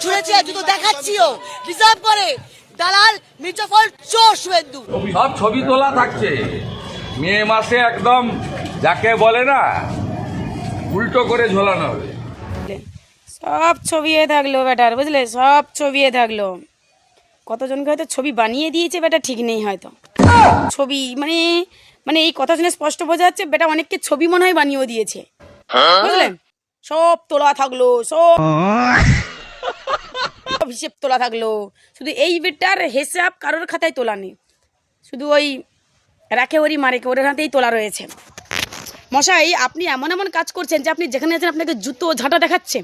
ছুঁড়েছে, জুতো দেখাচ্ছিও, ডিজার্ভ করে। দালাল মির্জাফর চোর শুভেন্দু। সব ছবি তোলা থাকছে, মে মাসে একদম যাকে বলে না উল্টো করে ঝোলানো হবে। সব ছবি থাকলো বেটার, বুঝলে, সব ছবি থাকলো। কতজনকে হয়তো ছবি বানিয়ে দিয়েছে বেটা, ঠিক নেই হয়তো ছবি, মানে মানে এই কথা শুনে স্পষ্ট বোঝা যাচ্ছে বেটা অনেককে ছবি মনে হয় বানিয়েও দিয়েছে, বুঝলেন। সব তোলা থাকলো, সব হিসেব তোলা থাকলো, শুধু এই বেটার হিসাব কারোর খাতায় তোলা নেই, শুধু ওই রাখে ওরই মারে ওর হাতেই তোলা রয়েছে। মশাই, আপনি এমন এমন কাজ করছেন যে আপনি যেখানে আছেন আপনাকে জুতো ঝাঁটা দেখাচ্ছে,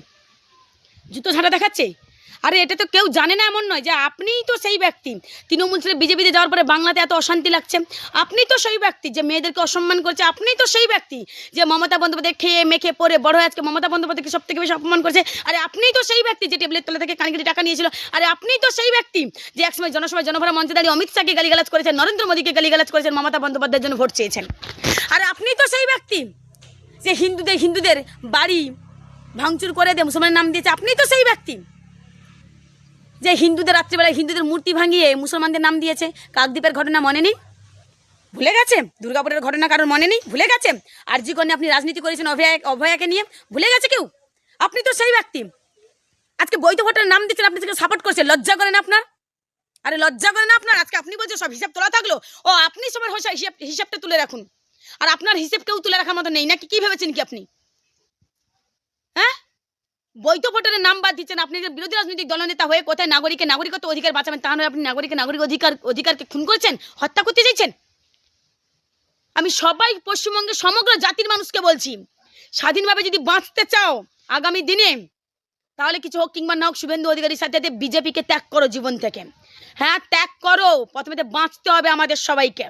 জুতো ঝাঁটা দেখাচ্ছে। আরে এটা তো কেউ জানে না এমন নয় যে আপনিই তো সেই ব্যক্তি, তৃণমূল ছেড়ে বিজেপিতে যাওয়ার পরে বাংলাতে এত অশান্তি লাগছে, আপনি তো সেই ব্যক্তি যে মেয়েদেরকে অসম্মান করছে, আপনি তো সেই ব্যক্তি যে মমতা বন্দ্যোপাধ্যায় খেয়ে মেখে পরে বড় হয়ে আজকে মমতা বন্দ্যোপাধ্যায়কে সব থেকে বেশি অপমান করেছে। আরে আপনিই তো সেই ব্যক্তি যে টেবিলের তলা থেকে কানকিটি টাকা নিয়েছিল। আরে আপনিই তো সেই ব্যক্তি যে একসময় জনসভায় জনভরা মঞ্চে দাঁড়িয়ে অমিত শাহকে গালিগালাজ করেছেন, নরেন্দ্র মোদীকে গালিগালাজ করেছেন, মমতা বন্দ্যোপাধ্যায়ের জন্য ভোট চেয়েছেন। আরে আপনিই তো সেই ব্যক্তি যে হিন্দুদের বাড়ি ভাঙচুর করে দিয়ে মুসলমানের নাম দিয়েছে, আপনিই তো সেই ব্যক্তি যে হিন্দুদের রাত্রিবেলায় হিন্দুদের মূর্তি ভাঙিয়ে মুসলমানদের নাম দিয়েছে। কাকদ্বীপের ঘটনা মনে নেই, ভুলে গেছে? দুর্গাপুরের ঘটনা কারোর মনে নেই, ভুলে গেছে? আরজি কন্যা আপনি রাজনীতি করেছেন অভয়াকে নিয়ে, ভুলে গেছে কেউ? আপনি তো সেই ব্যক্তি। আজকে বৈধ ভোটের নাম দিচ্ছেন, আপনি সেটা সাপোর্ট করছেন, লজ্জা করে না আপনার? আরে লজ্জা করে না আপনার? আজকে আপনি বলছেন সব হিসাব তোলা থাকলো, ও আপনি সবার হিসাবটা তুলে রাখুন, আর আপনার হিসেব কেউ তুলে রাখার মতো নেই নাকি? কি ভেবেছেন কি আপনি? হ্যাঁ, বৈধ ভোটারের নাম বাদ দিচ্ছেন, আপনি যে বিরোধী রাজনৈতিক দলনেতা হয়ে কোথায় নাগরিকত্ব অধিকার বাঁচাবেন তা নয়, আপনি নাগরিক অধিকারকে খুন করছেন, হত্যা করতে চাইছেন। আমি সবাই পশ্চিমবঙ্গের সমগ্র জাতির মানুষকে বলছি, স্বাধীনভাবে যদি বাঁচতে চাও আগামী দিনে, তাহলে কিছু হোক কিংবা না হোক শুভেন্দু অধিকারীর সাথে বিজেপিকে ত্যাগ করো জীবন থেকে। হ্যাঁ, ত্যাগ করো, প্রথমে বাঁচতে হবে আমাদের সবাইকে।